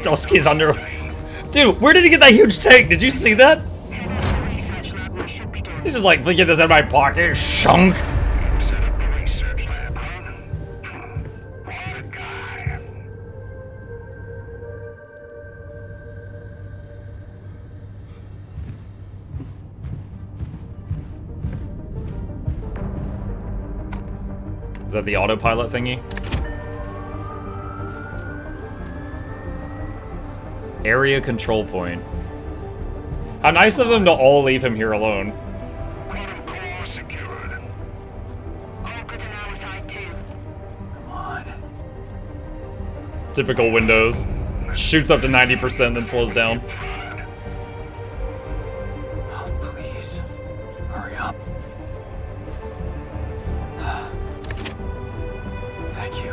Dusky's under. Dude, where did he get that huge tank? Did you see that? He's just like, get this in my pocket, shunk. Is that the autopilot thingy? Area control point. How nice of them to all leave him here alone. Come on. Typical Windows. Shoots up to 90%, then slows down. Oh, please. Hurry up. Thank you.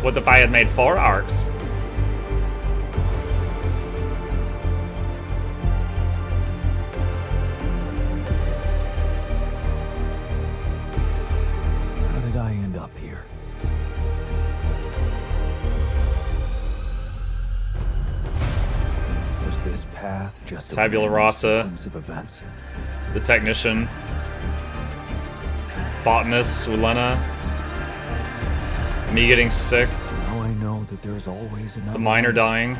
What if I had made 4 arcs? How did I end up here? Was this path just a Tabula random rasa. sequence of events? The technician. Botanist, Ulena. Me getting sick. Now I know that there's always another The miner way. dying.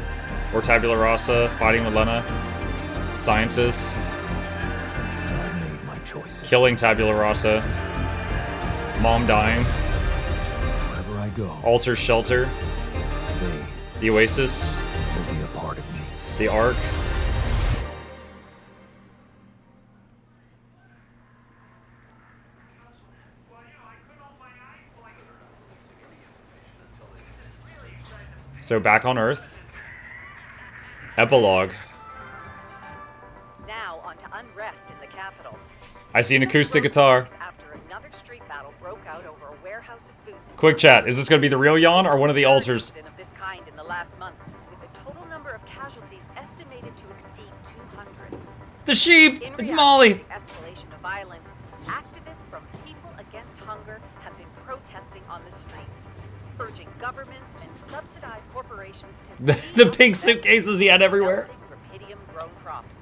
Or Tabula Rasa, fighting with Lena. Scientist. I made my choices. Killing Tabula Rasa. Mom dying. Wherever I go, Alter Shelter. they The Oasis. will be a part of me. The Ark. So back on Earth. Epilogue. Now on to unrest in the capital. I see an acoustic guitar. After another street battle broke out over a warehouse of food Quick chat, is this gonna be the real yawn or one of the alters? of this kind in the last month, with the total number of casualties estimated to exceed 200. The sheep! In It's reaction Molly! to the escalation of violence, activists from People Against Hunger have been protesting on the streets, urging governments and subsidized corporations to The pink suitcases he had everywhere. Rubidium-grown crops.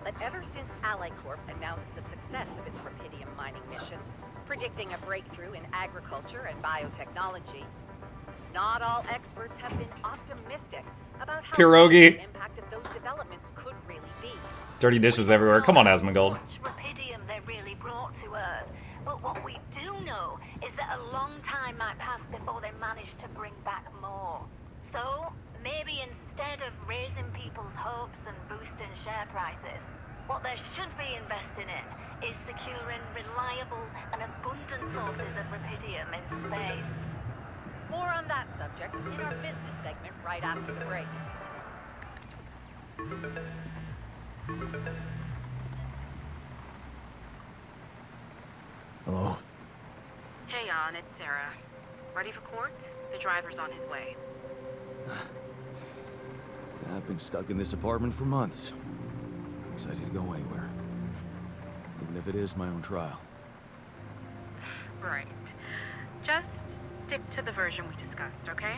But ever since AlliCorp announced the success of its rubidium mining mission, predicting a breakthrough in agriculture and biotechnology, not all experts have been optimistic about how Pierogi. the impact of those developments could really be. Dirty dishes everywhere. Come on, Asmongold. Much rubidium they really brought to Earth. But what we do know is that a long time might pass before they manage to bring back more. So, maybe instead of raising people's hopes and boosting share prices, what they should be investing in is securing reliable and abundant sources of rubidium in space. More on that subject in our business segment right after the break. Hello? Hey, Jan, it's Sarah. Ready for court? The driver's on his way. I've been stuck in this apartment for months. I'm excited to go anywhere. Even if it is my own trial. Right. Just stick to the version we discussed, okay?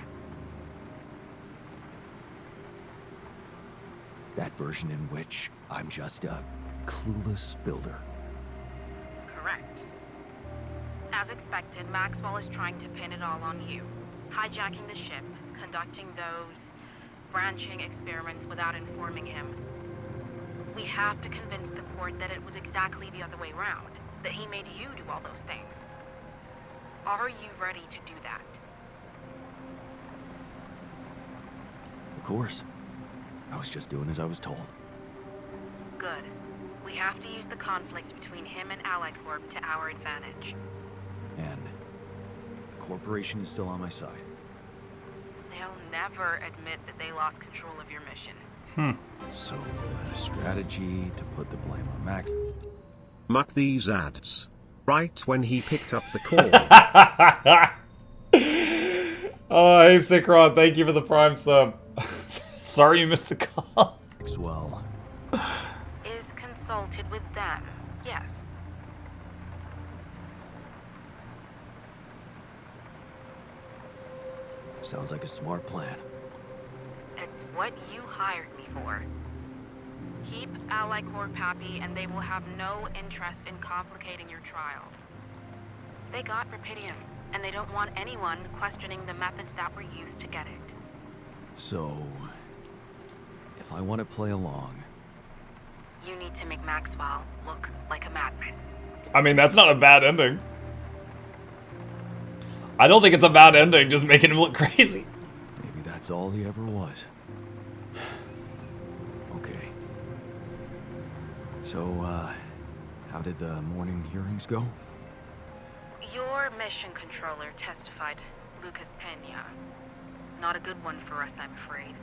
That version in which I'm just a clueless builder. Correct. As expected, Maxwell is trying to pin it all on you. Hijacking the ship, conducting those branching experiments without informing him. We have to convince the court that it was exactly the other way around, that he made you do all those things. Are you ready to do that? Of course. I was just doing as I was told. Good. We have to use the conflict between him and AlliCorp to our advantage. And the corporation is still on my side. They'll never admit that they lost control of your mission. So the strategy to put the blame on Mac. Muck these ads. Right when he picked up the call. Oh, hey, Sikron, thank you for the Prime sub. Sorry you missed the call. Swell. Is consulted with them, yes. Sounds like a smart plan. It's what you hired me for. Keep Ally Corp happy and they will have no interest in complicating your trial. They got Rapidium, and they don't want anyone questioning the methods that were used to get it. So, if I want to play along... You need to make Maxwell look like a madman. I mean, that's not a bad ending. I don't think it's a bad ending, just making him look crazy. Maybe that's all he ever was. Okay. So, how did the morning hearings go? Your mission controller testified, Lucas Pena. Not a good one for us, I'm afraid.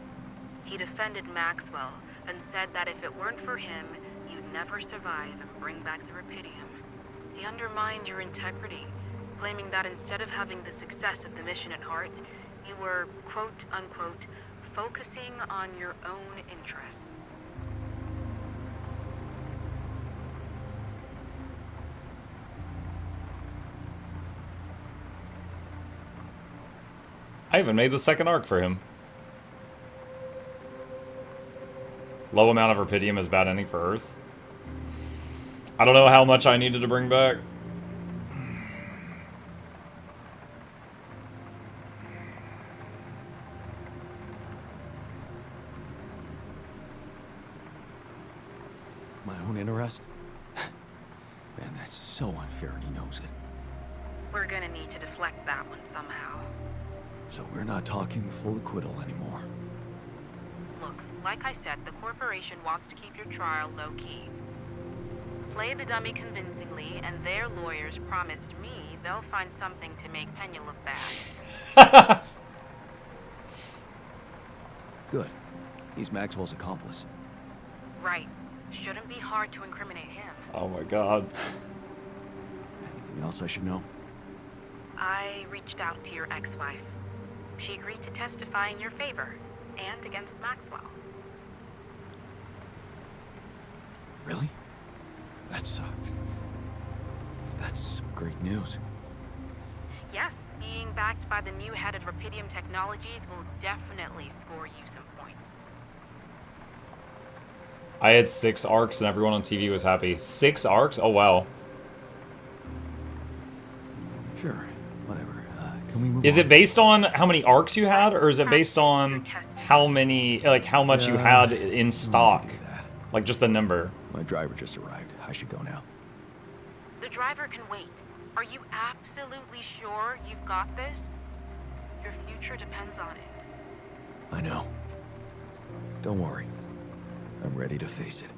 He defended Maxwell and said that if it weren't for him, you'd never survive and bring back the Rapidium. He undermined your integrity, claiming that instead of having the success of the mission at heart, you were, quote-unquote, focusing on your own interests. I even made the second arc for him. Low amount of Rapidium is bad ending for Earth. I don't know how much I needed to bring back. My own interest? Man, that's so unfair and he knows it. We're gonna need to deflect that one somehow. So we're not talking full acquittal anymore. Look, like I said, the corporation wants to keep your trial low-key. Play the dummy convincingly, and their lawyers promised me they'll find something to make Pena look bad. Good. He's Maxwell's accomplice. Right. Shouldn't be hard to incriminate him. Oh my god. Anything else I should know? I reached out to your ex-wife. She agreed to testify in your favor, and against Maxwell. Really? That's great news. Yes, being backed by the new head of Rapidium Technologies will definitely score you some points. I had 6 arcs and everyone on TV was happy. 6 arcs? Oh wow. Sure, whatever. Can we move Is on? it based on how many arcs you had, or is it based on how many, like how much you had in stock? Do that. Like just the number? My driver just arrived. I should go now. The driver can wait. Are you absolutely sure you've got this? Your future depends on it. I know. Don't worry. I'm ready to face it.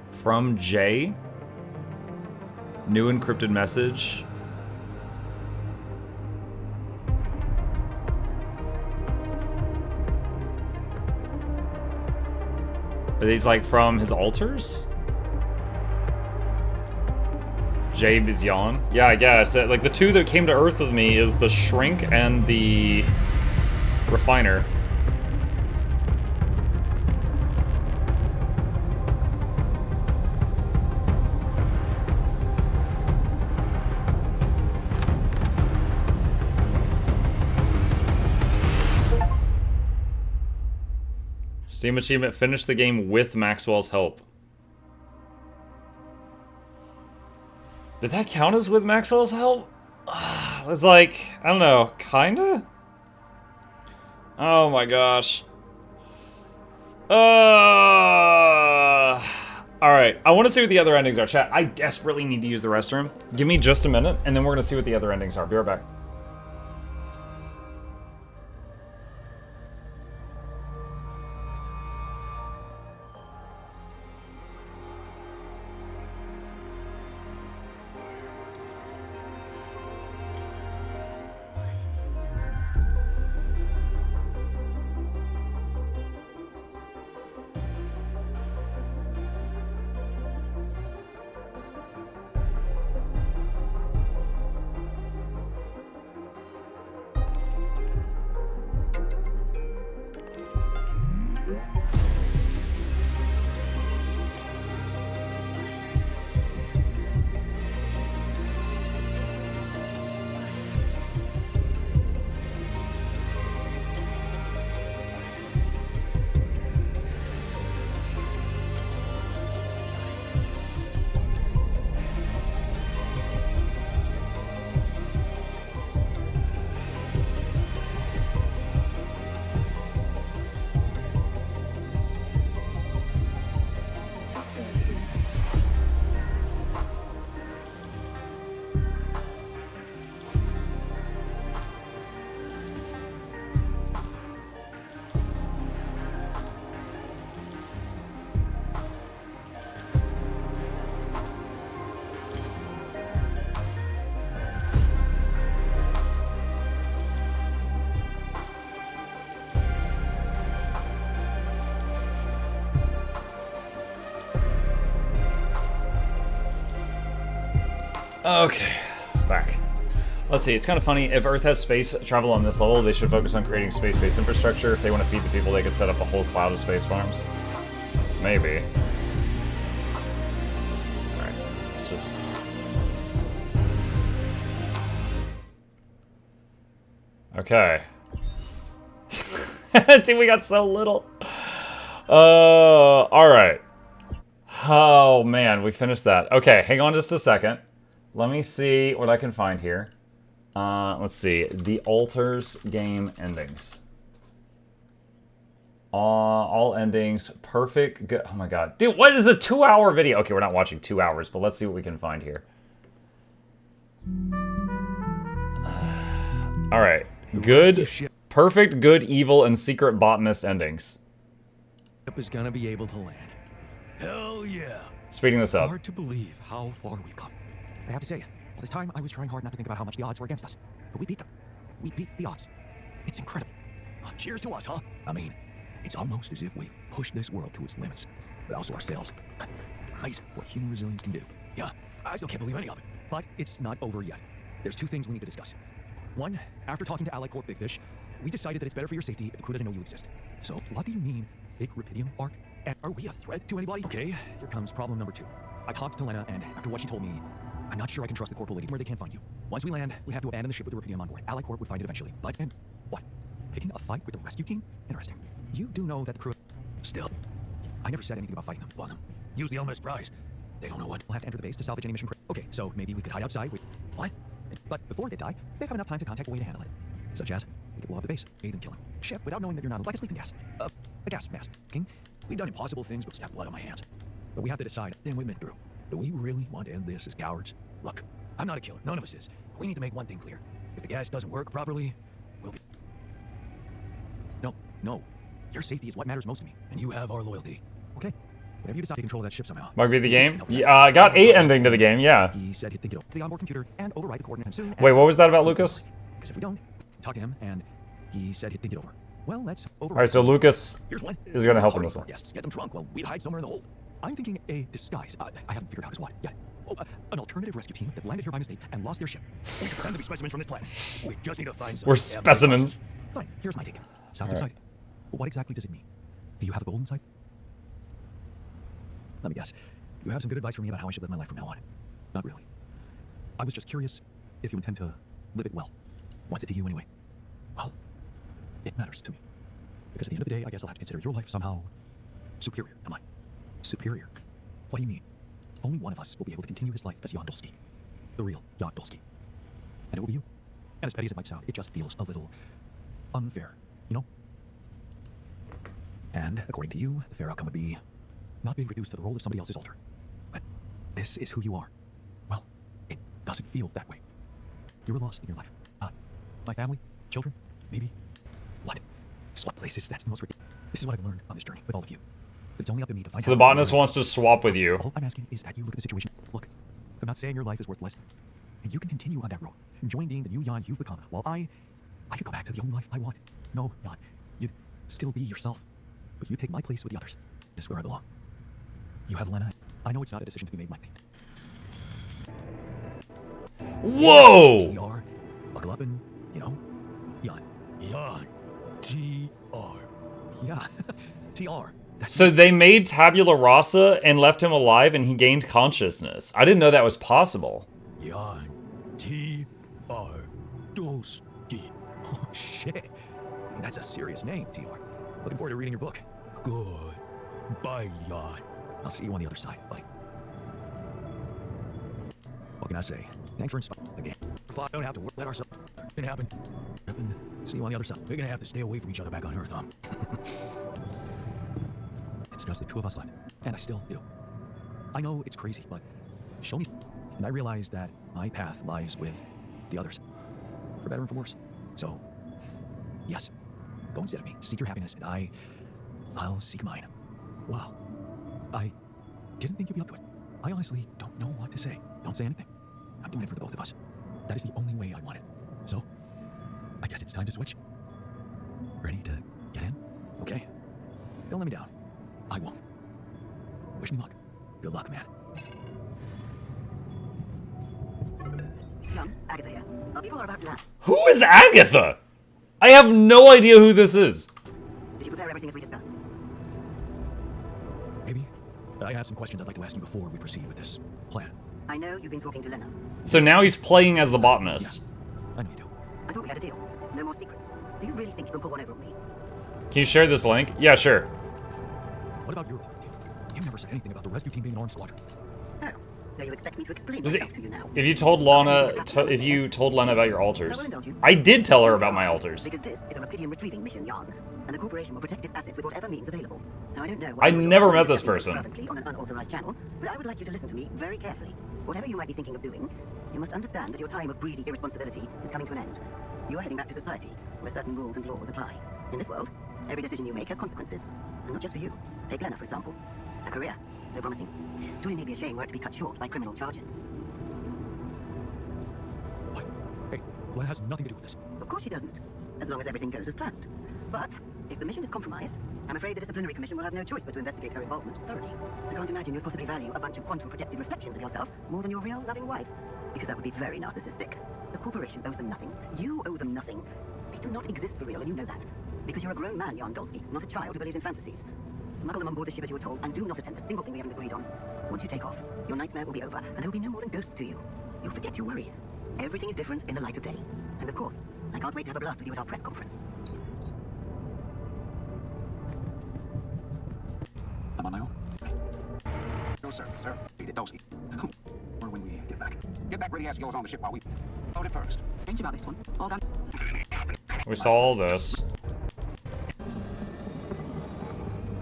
From Jay. New encrypted message. Are these like from his altars? Jay Bizyan? Yeah, I guess. Like the two that came to Earth with me is the Shrink and the Refiner. Steam achievement, finish the game with Maxwell's help. Did that count as with Maxwell's help? It's like, I don't know, kinda? Oh my gosh. Alright, I want to see what the other endings are. Chat, I desperately need to use the restroom. Give me just a minute, and then we're going to see what the other endings are. Be right back. Okay, back. Let's see, it's kind of funny. If Earth has space travel on this level, they should focus on creating space-based infrastructure. If they want to feed the people, they could set up a whole cloud of space farms. Maybe. Alright, let's just... Okay. Dude, we got so little. Alright. Oh, man, we finished that. Okay, hang on just a second. Let me see what I can find here. Let's see. The Altars game endings. All endings. Perfect. Good. Oh my god. Dude, what is a 2-hour video? Okay, we're not watching 2 hours, but let's see what we can find here. Alright. Good. Perfect, good, evil, and secret botanist endings. Ship is gonna be able to land. Hell yeah. Speeding this up. Hard to believe how far we've come. I have to say, all this time I was trying hard not to think about how much the odds were against us. But we beat them. We beat the odds. It's incredible. Cheers to us, huh? I mean, it's almost as if we've pushed this world to its limits, but also ourselves. Amazing what human resilience can do. Yeah, I still can't believe any of it. But it's not over yet. There's two things we need to discuss. One, after talking to Ally Corp Big Fish, we decided that it's better for your safety if the crew doesn't know you exist. So, what do you mean, fake Rapidium arc? And are we a threat to anybody? Okay, here comes problem number 2. I talked to Lena, and after what she told me, I'm not sure I can trust the Corporal Lady where they can't find you. Once we land, we have to abandon the ship with the Rapidium on board. Ally Corp would find it eventually. But, and what? Picking a fight with the rescue team? Interesting. You do know that the crew... Still, I never said anything about fighting them. well, them. Use the element of surprise. They don't know what. We'll have to enter the base to salvage any mission. Okay, so maybe we could hide outside with... What? But before they die, they have enough time to contact a way to handle it. Such as, we could blow up the base, aid them kill him. Ship without knowing that you're not like a sleeping gas. A gas mask. King? We've done impossible things, but have blood on my hands. But we have to decide. Then we've been through. Do we really want to end this as cowards? Look, I'm not a killer. None of us is. But we need to make one thing clear. If the gas doesn't work properly, we'll be... No. Your safety is what matters most to me. And you have our loyalty. Okay. Whenever you decide to control that ship somehow. Might be the game? Yeah, I got 8 ending to the game, yeah. He said he'd think it over to the onboard computer and override the coordinates soon. Wait, what was that about Lucas? Because if we don't, talk to him, and he said he'd think it over. Well, let's override. Alright, so Lucas Here's one. is going to help in this one. Yes, get them drunk while we'd hide somewhere in the hold. I'm thinking a disguise. I haven't figured out as what yet. Oh, an alternative rescue team that landed here by mistake and lost their ship. We should pretend to be specimens from this planet. We just need to find some. We're specimens. Fine, here's my take. Sounds All right. exciting. But what exactly does it mean? Do you have a goal in sight? Let me guess. You have some good advice for me about how I should live my life from now on. Not really. I was just curious if you intend to live it well. What's it to you anyway? Well, it matters to me. Because at the end of the day, I guess I'll have to consider your life somehow superior to mine. Superior? What do you mean? Only one of us will be able to continue his life as Jan Dolsky. The real Jan Dolsky. And it will be you. And as petty as it might sound, it just feels a little unfair, you know? And, according to you, the fair outcome would be not being reduced to the role of somebody else's altar. But this is who you are. Well, it doesn't feel that way. You were lost in your life. My family, children, maybe. What? Swap places, that's the most ridiculous. This is what I've learned on this journey with all of you. But it's only up to me to find out. So the botanist wants to swap with you. All I'm asking is that you look at the situation. Look, I'm not saying your life is worth less. And you can continue on that road, enjoying being the new Jan you've become, while I could go back to the only life I want. No, Jan, you'd still be yourself. But you take my place with the others. This is where I belong. You have Lena. I know it's not a decision to be made lightly. Whoa! TR, buckle up and, Jan. Jan. TR. Yeah, TR. So they made tabula rasa and left him alive and he gained consciousness. I didn't know that was possible. Jan. TR. Dolsky. oh shit. That's a serious name, TR. Looking forward to reading your book. Good. Bye, Jan. I'll see you on the other side, buddy. What can I say? Thanks for inspiring again. Don't have to let ourselves. It happen. And see you on the other side. We're gonna have to stay away from each other back on Earth, huh? It's just the two of us left. And I still do. I know it's crazy, but show me. And I realize that my path lies with the others. For better and for worse. So, yes. Go instead of me. Seek your happiness, and I'll seek mine. Wow. I didn't think you'd be up to it. I honestly don't know what to say. Don't say anything. I'm doing it for the both of us. That is the only way I want it. So, I guess it's time to switch. Ready to get in? Okay. Don't let me down. I won't. Wish me luck. Good luck, man. Young, Agatha here. Our people are about to land. Who is Agatha? I have no idea who this is. Did you prepare everything as we discussed? Maybe. I have some questions I'd like to ask you before we proceed with this plan. I know you've been talking to Lena. So now he's playing as the botanist. I know you do. I thought we had a deal. No more secrets. Do you really think you can pull one over on me? Can you share this link? Yeah, sure. What about your part of the deal? You never said anything about the rescue team being an armed squadron. Oh, so you expect me to explain Was it, myself to you now? if you told Lana, if you told Lena about your altars, I did tell her about my altars. Because this is a Rapidium retrieving mission, Jan, and the corporation will protect its assets with whatever means available. Now I don't know. I never met this person. On an unauthorized channel, but I would like you to listen to me very carefully. Whatever you might be thinking of doing, you must understand that your time of breezy irresponsibility is coming to an end. You are heading back to society, where certain rules and laws apply. In this world, every decision you make has consequences, and not just for you. Take Lena, for example. A career, so promising. Truly may be a shame were it to be cut short by criminal charges. What? Hey, Glenn has nothing to do with this. Of course she doesn't, as long as everything goes as planned. But if the mission is compromised, I'm afraid the disciplinary commission will have no choice but to investigate her involvement thoroughly. I can't imagine you'd possibly value a bunch of quantum-projected reflections of yourself more than your real loving wife, because that would be very narcissistic. The corporation owes them nothing. You owe them nothing. They do not exist for real, and you know that. Because you're a grown man, Jan Dolsky, not a child who believes in fantasies. Smuggle them on board the ship as you were told, and do not attempt a single thing we haven't agreed on. Once you take off, your nightmare will be over, and there will be no more than ghosts to you. You'll forget your worries. Everything is different in the light of day. And of course, I can't wait to have a blast with you at our press conference. I'm on my own. No, sir. Peter Dolsky. Or when we get back. Get that ready as he goes on the ship while we load it first. Think about this one. All done. We saw all this.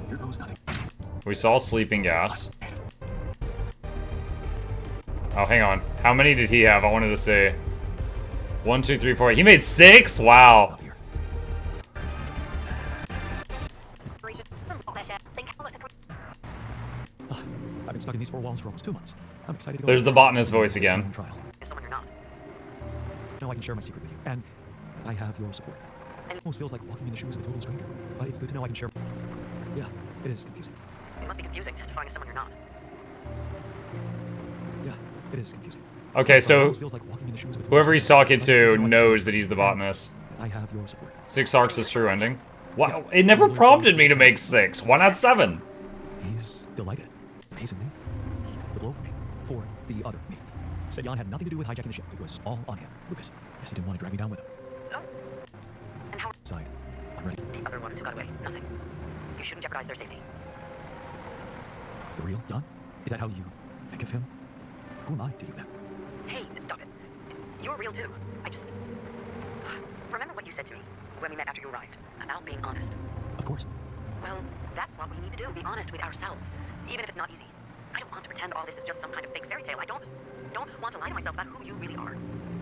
Here goes nothing. We saw sleeping gas. Oh, hang on. How many did he have? I wanted to say. 1, 2, 3, 4. He made 6? Wow. Up here. I've been stuck in these four walls for almost 2 months. I'm excited to go. There's the botanist voice again. Trial. Someone you're not. Now I can share my secret with you, and I have your support. It almost feels like walking in the shoes of a total stranger, but it's good to know I can share. Yeah, it is confusing. It must be confusing testifying to someone you're not. Yeah, it is confusing. Okay, It so almost feels like walking in the shoes of a total whoever he's stranger, talking but it's good to know I can knows share. that he's the botanist. I have your support. 6 arcs is true ending. Wow, it never prompted me to make 6. Why not 7? He's delighted. Amazingly, he took the blow for me. For the other me. Said Jan had nothing to do with hijacking the ship. It was all on him. Lucas. Guess he didn't want to drag me down with him. No. And how Side. I'm ready. the other ones who got away? Nothing. You shouldn't jeopardize their safety. The real Jan? Is that how you think of him? Who am I to you then? Hey, stop it. You're real too. I just... Remember what you said to me when we met after you arrived about being honest? Of course. Well, that's what we need to do. Be honest with ourselves. Even if it's not easy. I don't want to pretend all this is just some kind of fake fairy tale. I don't want to lie to myself about who you really are.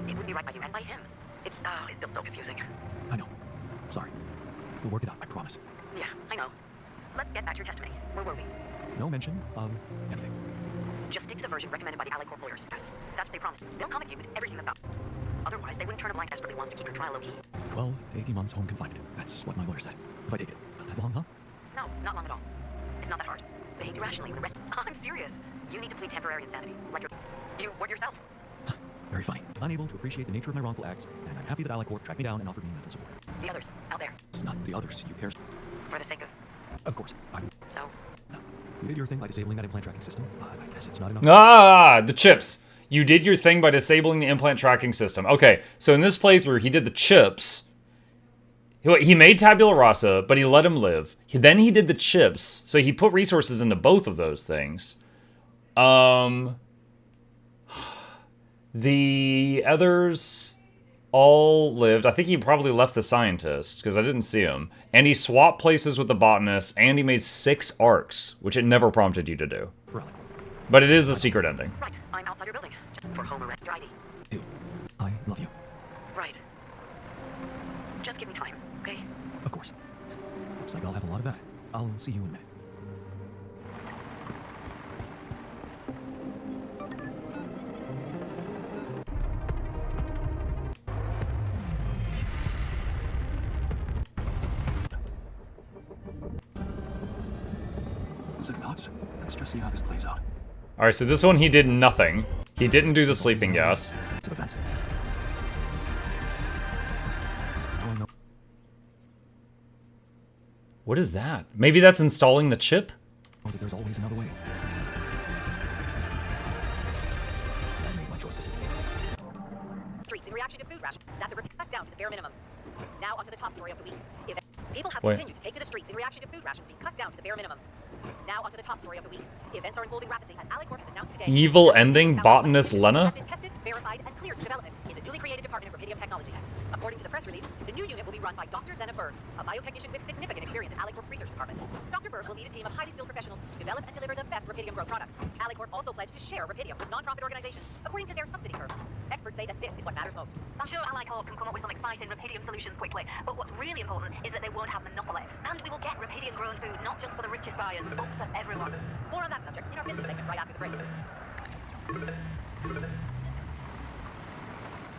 It would be right by you and by him. It's still so confusing. I know. Sorry. We'll work it out, I promise. Yeah, I know. Let's get back to your testimony. Where were we? No mention of anything. Just stick to the version recommended by the Allied Corp lawyers. Yes, that's what they promised. They'll come at you with everything about. Otherwise, they wouldn't turn a blind desperately wants to keep your trial low-key. 12 to 18 months home confinement. That's what my lawyer said. If I take it. Not that long, huh? No, not long at all. It's not that hard. Behave irrationally with the rest. I'm serious. You need to plead temporary insanity. Like you would yourself. Very funny. Unable to appreciate the nature of my wrongful acts, and I'm happy that Allied Corp tracked me down and offered me mental support. The others, out there. It's not the others you care. For the sake of... Of course. So, You did your thing by disabling that implant tracking system, but I guess it's not enough. Ah, the chips. You did your thing by disabling the implant tracking system. Okay, so in this playthrough, he did the chips. He made Tabula Rasa, but he let him live. Then he did the chips, so he put resources into both of those things. The others all lived. I think he probably left the scientist, because I didn't see him. And he swapped places with the botanist, and he made 6 arcs, which it never prompted you to do. For Allied Corp. But it is a secret ending. right, I'm outside your building. Just for home arrest your ID. Dude, I love you. Right. Just give me time, okay? Of course. Looks like I'll have a lot of that. I'll see you in a minute. Second thoughts? Let's just see how this plays out. Alright, so this one he did nothing. He didn't do the sleeping gas. To the What is that? Maybe that's installing the chip? Know that there's always another way. I made my choices. Streets in reaction to food rations that the repeat cut down to the bare minimum. Now onto the top story of the week. People have continued to take to the streets in reaction to food rations being cut down to the bare minimum. Now onto the top story of the week. Events are unfolding rapidly as AliCorp has announced today. Evil ending botanist Lena? Have been tested, verified, and cleared for development in the newly created Department of Rubidium Technology. According to the press release, the new unit will be run by Dr. Lena Berg, a biotechnician with significant experience in AliCorp's research department. Dr. Berg will lead a team of highly skilled professionals to develop and deliver the best Rubidium grown products. AliCorp also pledged to share Rubidium with non-profit organizations, according to their subsidy curve. Experts say that this is what matters most. I'm sure AliCorp can come up with some exciting Rubidium solutions quickly, but what's really important is that they won't have monopoly. And we will get Rubidium grown food not just for the richest buyers, but for everyone. More on that subject in our business segment right after the break.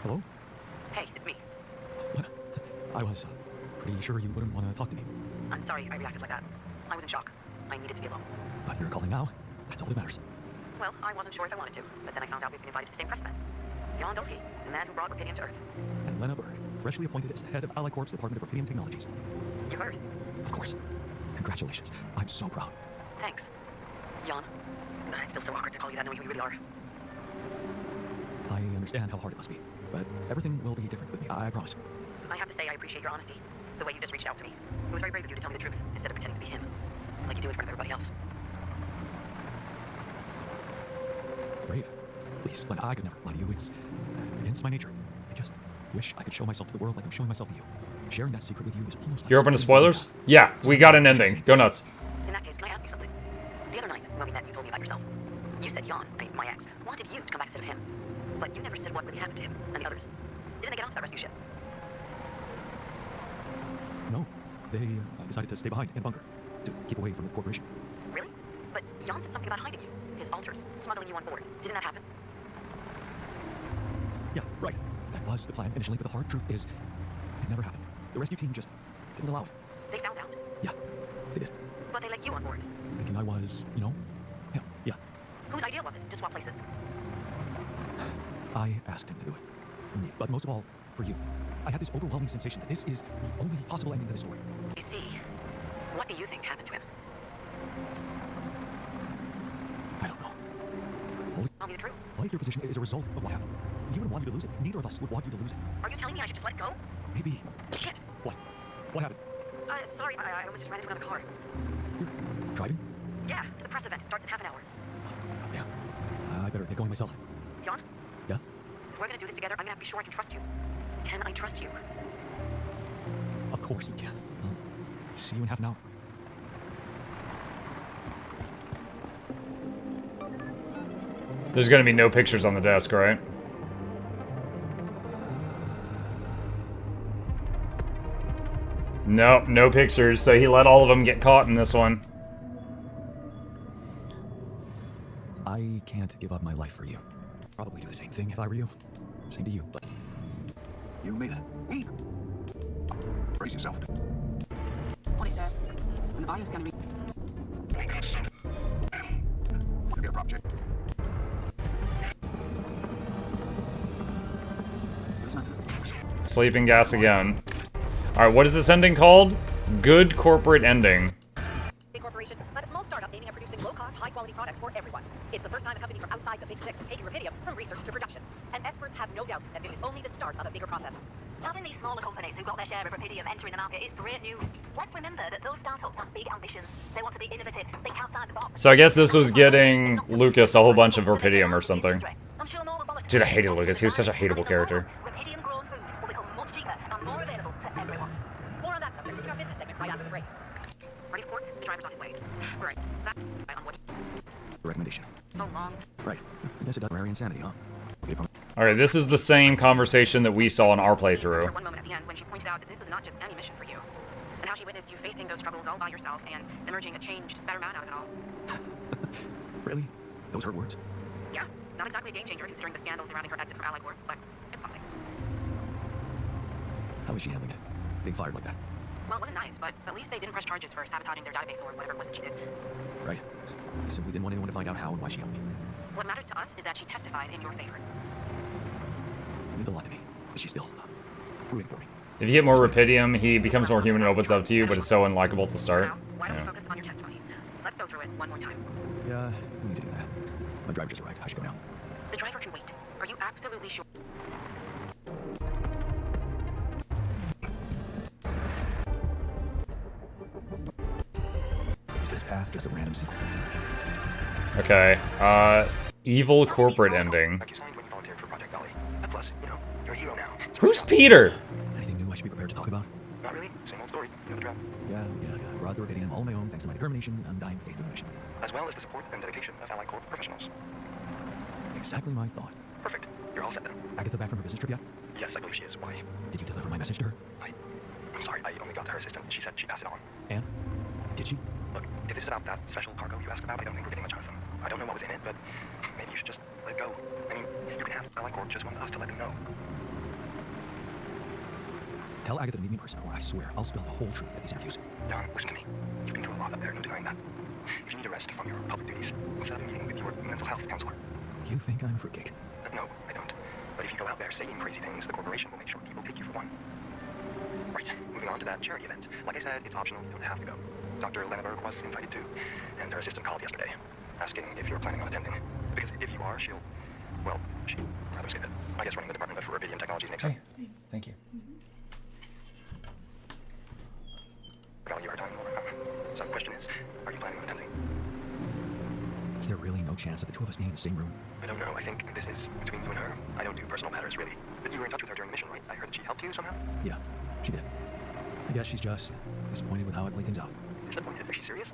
Hello? Hey, it's me. Lena, I was pretty sure you wouldn't want to talk to me. I'm sorry I reacted like that. I was in shock. I needed to be alone. But you're calling now. That's all that matters. Well, I wasn't sure if I wanted to, but then I found out we've been invited to the same press event. Jan Dolsky, the man who brought Rubidium to Earth. And Lena Berg, freshly appointed as the head of AliCorp's Department of Rubidium Technologies. You heard? Of course. Congratulations. I'm so proud. Thanks. Jan. It's still so awkward to call you that knowing who you really are. I understand how hard it must be, but everything will be different with me, I promise. I have to say I appreciate your honesty. The way you just reached out to me. It was very brave of you to tell me the truth instead of pretending to be him. Like you do in front of everybody else. Brave. Please, Lena, I could never lie to you. It's against my nature. I just wish I could show myself to the world like I'm showing myself to you. Sharing that secret with you is almost like... You're open to spoilers? Yeah, we got an ending. Go nuts. In that case, can I ask you something? The other night, when we met, you told me about yourself. You said Jan, my ex, wanted you to come back instead of him. But you never said what really happened to him and the others. Didn't they get onto that rescue ship? No. They decided to stay behind in a bunker to keep away from the corporation. Really? But Jan said something about hiding you. His alters, smuggling you on board. Didn't that happen? Yeah, right. That was the plan initially, but the hard truth is it never happened. The rescue team just didn't allow it. They found out. Yeah, they did. But they let you on board. Thinking I was, yeah. Whose idea was it to swap places? I asked him to do it. For me, but most of all, for you. I had this overwhelming sensation that this is the only possible ending to the story. I see. What do you think happened to him? I don't know. Tell me the truth. All of your position is a result of what happened. He wouldn't want you to lose it. Neither of us would want you to lose it. Are you telling me I should just let it go? Maybe. Shit. What? What happened? Sorry, I almost just ran into another car. You're driving? Yeah, to the press event. It starts in half an hour. Yeah. I better get going myself. Jan? Yeah? If we're gonna do this together, I'm gonna have to be sure I can trust you. Can I trust you? Of course you can. I'll see you in half an hour. There's gonna be no pictures on the desk, right? Nope, no pictures, so he let all of them get caught in this one. I can't give up my life for you. Probably do the same thing if I were you. Same to you, but... You made it. Hey. Brace yourself. What is it? When the bioscanner reads... Could be a prop check. There's nothing. Sleeping gas again. Alright, what is this ending called? Good corporate ending. Big corporation, but a small startup aiming at producing low-cost, high-quality products for everyone. It's the first time a company from outside the Big Six is taking Rubidium from research to production. And experts have no doubt that this is only the start of a bigger process. Having these smaller companies who got their share of Rubidium entering the market is great news. Let's remember that those startups have big ambitions. They want to be innovative, think outside the box. So I guess this was getting Lucas a whole bunch of Rubidium or something. I'm sure more robotics- Dude, I hated Lucas. He was such a hateable character. Rubidium grown food will become much cheaper and more available to everyone. More on that subject in our business segment right after the break. Ready for port? The driver's on his way. Right. That... on what? recommendation. So long. Right. I guess it does rare insanity, huh? Get it from... Alright, this is the same conversation that we saw in our There playthrough. one moment at the end when she pointed out that this was not just any mission for you. And how she witnessed you facing those struggles all by yourself and emerging a changed, better man out of it all. Really? Those hurt words? Yeah, not exactly a game changer considering the scandal surrounding her exit from AliCorp, but it's something. How is she handling it? Being fired like that? Well, it wasn't nice, but at least they didn't press charges for sabotaging their database or whatever it was that she did. Right. I simply didn't want anyone to find out how and why she helped me. What matters to us is that she testified in your favor. It meant a lot to me. Is she still rooting for me? If you get more Rapidium, he becomes more human and opens up to you, but it's so unlikable to start. Now, why don't Yeah. we focus on your testimony? Let's go through it one more time. Yeah, we need to do that. My driver just arrived. I should go now. The driver can wait. Are you absolutely sure? Is this path just a random sequence? Okay, evil corporate ending. Like you signed when you volunteered for Project Valley. And plus, you know, you're a hero now. Who's Peter? Anything new I should be prepared to talk about? Not really. Same old story. You know the drill. Yeah. I brought the Rapidium all on my own thanks to my determination and undying faith in the mission. As well as the support and dedication of Allied Corp professionals. Exactly my thought. Perfect. You're all set then. Agatha back from her business trip yet? Yes, I believe she is. Why? Did you deliver my message to her? I'm sorry. I only got to her assistant. She said she passed it on. And? Did she? Look, if this is about that special cargo you asked about, I don't think we're getting much out of them. I don't know what was in it, but maybe you should just let it go. I mean, you can have Allied Corp just wants us to let them know. Tell Agatha to meet me in person, or I swear I'll spill the whole truth at these interviews. Jan, listen to me. You've been through a lot up there, no denying that. If you need a rest from your public duties, we'll set up a meeting with your mental health counselor. You think I'm a fruitcake? No, I don't. But if you go out there saying crazy things, the corporation will make sure people take you for one. Right, moving on to that charity event. Like I said, it's optional, you don't have to go. Dr. Lenneberg was invited too, and her assistant called yesterday, asking if you're planning on attending. Because if you are, she'd rather say that. I guess running the Department of Rapidium Technologies makes sense. Thank you. Value our time, Laura. So the question is, are you planning on attending? Is there really no chance of the two of us being in the same room? I don't know. I think this is between you and her. I don't do personal matters, really. But you were in touch with her during the mission, right? I heard that she helped you somehow? Yeah, she did. I guess she's just disappointed with how it played things out. Disappointed? Is she serious?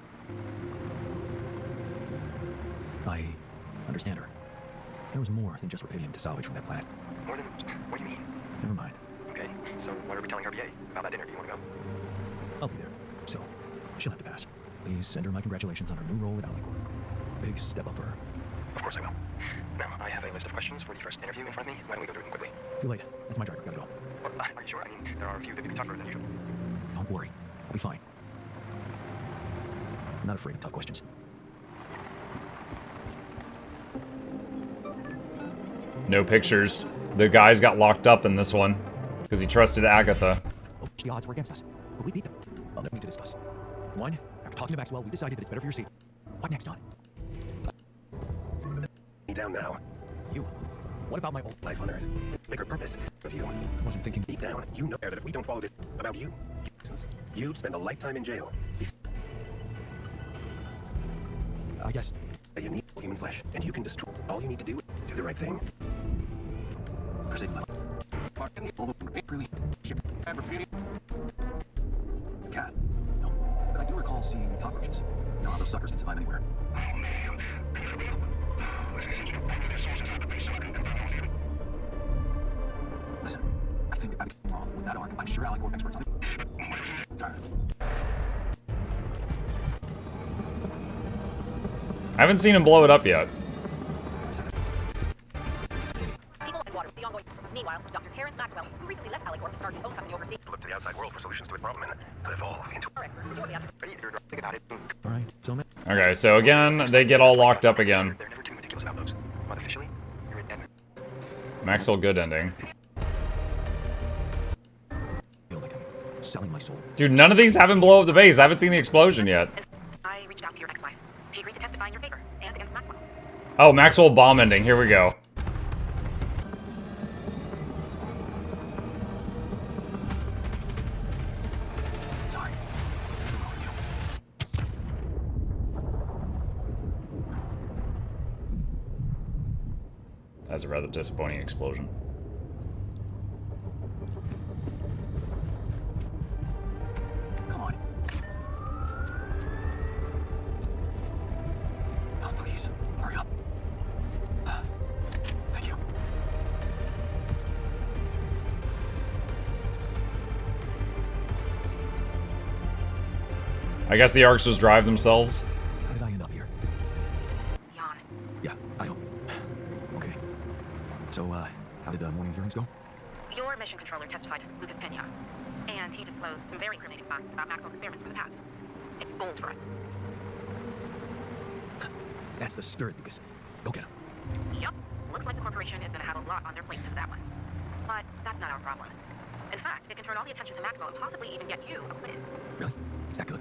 I understand her. There was more than just Rapidium to salvage from that planet. More than... What do you mean? Never mind. Okay, so what are we telling her BA about that dinner? Do you want to go? I'll be there. So, she'll have to pass. Please send her my congratulations on her new role at Allied Corp. Big step up for her. Of course I will. Now, I have a list of questions for the first interview in front of me. Why don't we go through them quickly? Too late. That's my driver. Gotta go. Well, are you sure? I mean, there are a few that could be tougher than usual. Don't worry. I'll be fine. I'm not afraid of tough questions. No pictures. The guys got locked up in this one because he trusted Agatha. Oh, the odds were against us, but we beat them. Well, that we need to discuss. One, after talking to Maxwell, we decided that it's better for your safety. What next, Don? Down now. You. What about my old Life on Earth. Bigger purpose of you. I wasn't thinking. Deep down, you know that if we don't follow it about you, you'd spend a lifetime in jail. I guess. You need human flesh, and you can destroy. All you need to do is do the right thing. For saving my cat. No. But I do recall seeing cockroaches. You know how those suckers can survive anywhere. Listen, I think I'm wrong with that arc. I'm sure Allied Corp experts on it. Tired. I haven't seen him blow it up yet. People and water, the ongoing. Meanwhile, Dr. Terrence Maxwell, who recently left Allied Corp to start his own company overseas, Look to the outside world for solutions to its problem and could evolve into our expert, shortly after. ready to think about it. All right, so Okay, so again, they get all locked up again. They're never too meticulous about those. But officially, you're an enemy. Maxwell good ending. I feel like I'm selling my soul. Dude, none of these haven't blown up the base. I haven't seen the explosion yet. I reached out to your ex-wife. She agreed to testify in your favor and against Maxwell. Oh, Maxwell bomb ending. Here we go. Sorry. That's a rather disappointing explosion. Come on. Oh, please, hurry up. Thank you. I guess the arcs just drive themselves. How did I end up here? Jan. Yeah, I know. Okay. So, how did the morning hearings go? Your mission controller testified, Lucas Pena, and he disclosed some very incriminating facts about Maxwell's experiments from the past. It's gold for us. That's the spirit, Lucas. Go get him. Yup. Looks like the corporation is going to have a lot on their plate because of that one. But that's not our problem. In fact, It can turn all the attention to Maxwell and possibly even get you acquitted. Really? Is that good?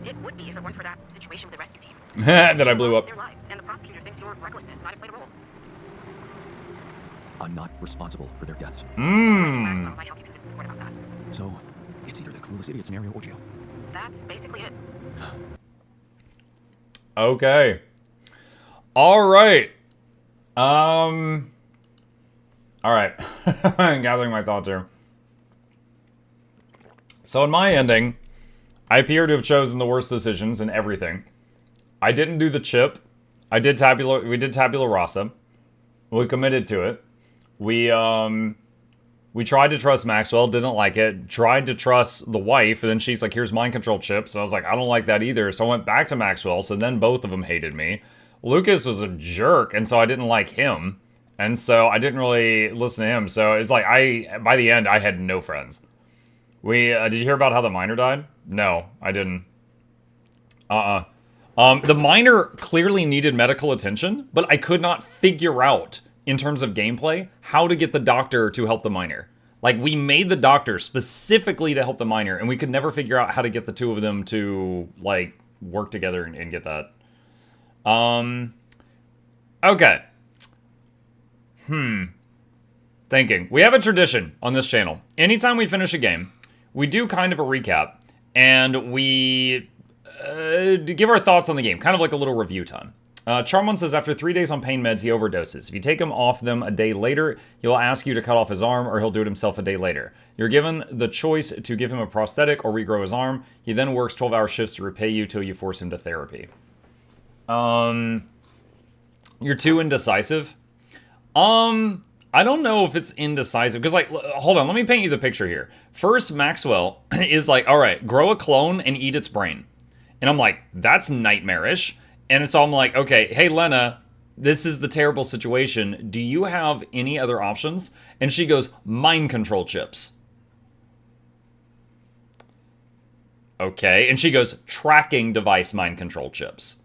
It would be if it weren't for that situation with the rescue team. That I blew up. Their lives, and the prosecutor thinks your recklessness might have played a role. I'm not responsible for their deaths. Maxwell might help you convince the court about that. So, it's either the clueless idiot scenario or jail. That's basically it. Okay. All right. All right. I'm gathering my thoughts here. So in my ending, I appear to have chosen the worst decisions in everything. I didn't do the chip. We did tabula rasa. We committed to it. We tried to trust Maxwell, didn't like it. Tried to trust the wife, and then she's like, here's mind control chips. And I was like, I don't like that either. So I went back to Maxwell, so then both of them hated me. Lucas was a jerk, and so I didn't like him. And so I didn't really listen to him. So it's like, by the end, I had no friends. Did you hear about how the miner died? No, I didn't. The miner clearly needed medical attention, but I could not figure out, in terms of gameplay, how to get the doctor to help the miner. Like, we made the doctor specifically to help the miner, and we could never figure out how to get the two of them to, like, work together and get that. Okay. Thinking. We have a tradition on this channel. Anytime we finish a game, we do kind of a recap, and we give our thoughts on the game, kind of like a little review time. Charmon says, after 3 days on pain meds, he overdoses. If you take him off them a day later, he'll ask you to cut off his arm, or he'll do it himself a day later. You're given the choice to give him a prosthetic or regrow his arm. He then works 12-hour shifts to repay you till you force him to therapy. You're too indecisive. I don't know if it's indecisive, because, like, hold on, let me paint you the picture here. First, Maxwell is like, all right, grow a clone and eat its brain. And I'm like, that's nightmarish. And so I'm like, okay, hey, Lena, this is the terrible situation. Do you have any other options? And she goes, mind control chips. Okay. And she goes, tracking device mind control chips.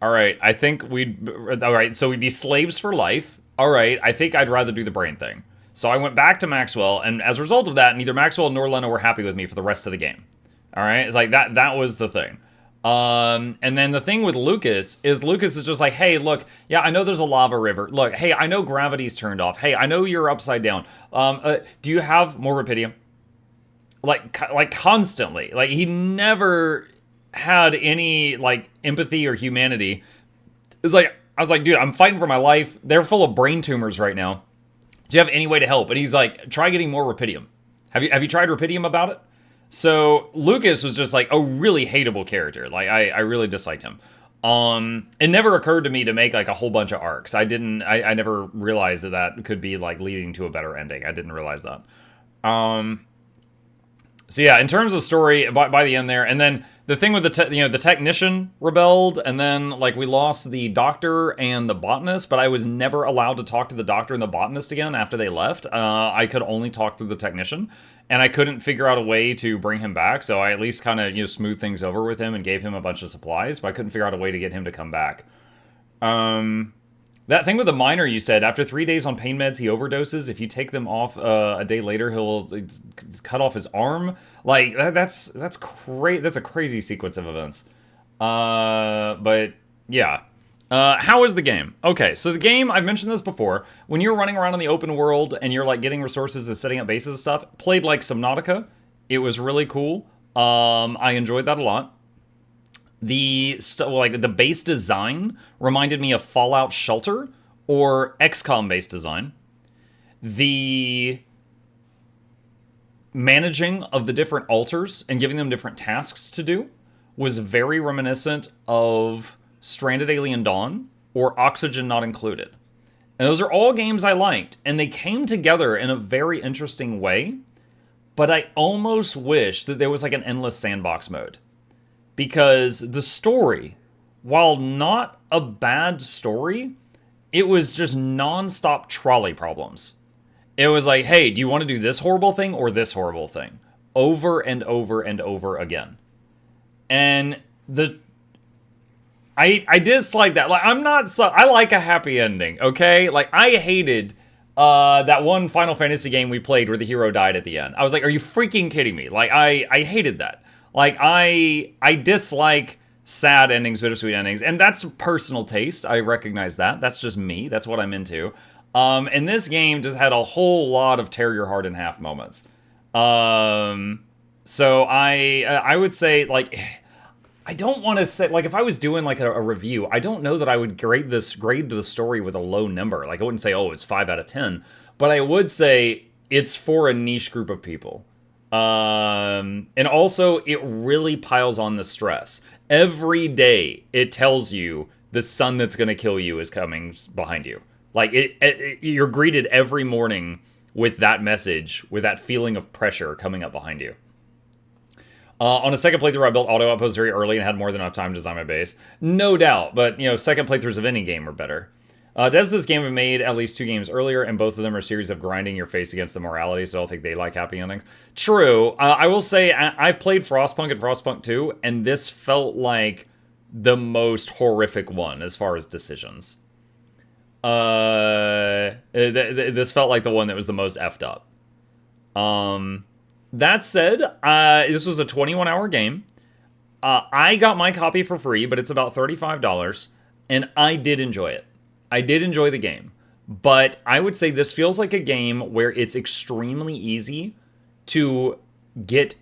All right, I think all right, so we'd be slaves for life. All right, I think I'd rather do the brain thing. So I went back to Maxwell, and as a result of that, neither Maxwell nor Lena were happy with me for the rest of the game. All right, it's like that was the thing. And then the thing with Lucas is just like, hey, look, yeah, I know there's a lava river. Look, hey, I know gravity's turned off. Hey, I know you're upside down. Do you have more rupidium? Like constantly. Like, he never had any, like, empathy or humanity. It's like, I was like, dude, I'm fighting for my life. They're full of brain tumors right now. Do you have any way to help? And he's like, try getting more rupidium. Have you tried rupidium about it? So Lucas was just like a really hateable character. Like, I really disliked him. It never occurred to me to make like a whole bunch of arcs. I never realized that could be like leading to a better ending. I didn't realize that. So yeah, in terms of story, by the end there, and then the thing with the technician rebelled, and then like we lost the doctor and the botanist, but I was never allowed to talk to the doctor and the botanist again after they left. I could only talk to the technician, and I couldn't figure out a way to bring him back. So I at least kind of smoothed things over with him and gave him a bunch of supplies, but I couldn't figure out a way to get him to come back. That thing with the miner, you said, after 3 days on pain meds, he overdoses. If you take them off a day later, he'll cut off his arm. Like, that's crazy. That's a crazy sequence of events. But yeah. How is the game? Okay, so the game, I've mentioned this before. When you're running around in the open world and you're like getting resources and setting up bases and stuff, played like Subnautica. It was really cool. I enjoyed that a lot. The base design reminded me of Fallout Shelter or XCOM base design. The managing of the different altars and giving them different tasks to do was very reminiscent of Stranded Alien Dawn or Oxygen Not Included. And those are all games I liked, and they came together in a very interesting way, but I almost wish that there was like an endless sandbox mode. Because the story, while not a bad story, it was just non-stop trolley problems. It was like, hey, do you want to do this horrible thing or this horrible thing? Over and over and over again. And I dislike that. Like, I like a happy ending, okay? Like, I hated that one Final Fantasy game we played where the hero died at the end. I was like, are you freaking kidding me? Like, I hated that. Like, I dislike sad endings, bittersweet endings, and that's personal taste. I recognize that. That's just me. That's what I'm into. And this game just had a whole lot of tear your heart in half moments. So I would say, like, I don't want to say, like, if I was doing like a review, I don't know that I would grade the story with a low number. Like, I wouldn't say, oh, it's 5 out of 10, but I would say it's for a niche group of people. And also, it really piles on the stress. Every day, it tells you the sun that's going to kill you is coming behind you. Like, you're greeted every morning with that message, with that feeling of pressure coming up behind you. On a second playthrough, I built auto outposts very early and had more than enough time to design my base. No doubt, but, you know, second playthroughs of any game are better. Devs of this game have made at least 2 games earlier, and both of them are a series of grinding your face against the morality, so I don't think they like happy endings. True. I will say, I've played Frostpunk and Frostpunk 2, and this felt like the most horrific one as far as decisions. This felt like the one that was the most effed up. That said, this was a 21-hour game. I got my copy for free, but it's about $35, and I did enjoy it. I did enjoy the game, but I would say this feels like a game where it's extremely easy to get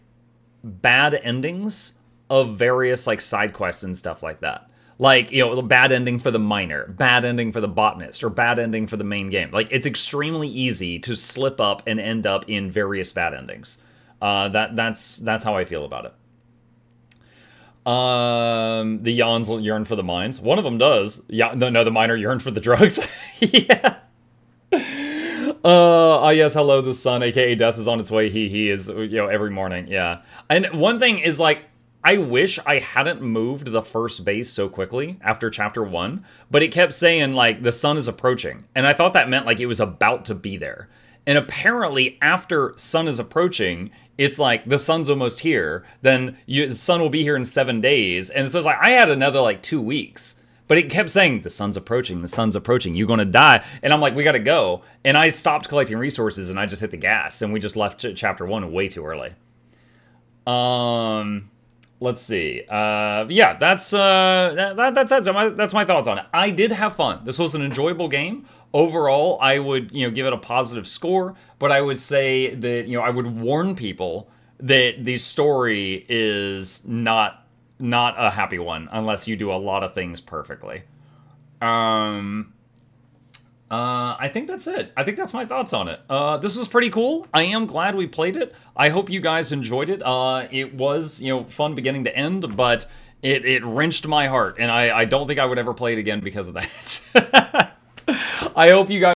bad endings of various, like, side quests and stuff like that. Like, you know, bad ending for the miner, bad ending for the botanist, or bad ending for the main game. Like, it's extremely easy to slip up and end up in various bad endings. That's how I feel about it. The yawns yearn for the mines. One of them does. Yeah, no, the miner yearned for the drugs. Yeah. Yes, hello, the sun, aka death, is on its way. He is, you know, every morning. Yeah. And one thing is, like, I wish I hadn't moved the first base so quickly after chapter 1, but it kept saying, like, the sun is approaching. And I thought that meant, like, it was about to be there. And apparently, after sun is approaching, it's like, the sun's almost here. Then the sun will be here in 7 days. And so it's like, I had another, like, 2 weeks. But it kept saying, the sun's approaching, you're gonna die. And I'm like, we gotta go. And I stopped collecting resources, and I just hit the gas. And we just left chapter 1 way too early. Let's see. Yeah, that's it. So that's my thoughts on it. I did have fun. This was an enjoyable game. Overall, I would, you know, give it a positive score, but I would say that, you know, I would warn people that the story is not a happy one unless you do a lot of things perfectly. I think that's it. I think that's my thoughts on it. This is pretty cool. I am glad we played it. I hope you guys enjoyed it. It was, you know, fun beginning to end, but it wrenched my heart, and I don't think I would ever play it again because of that. I hope you guys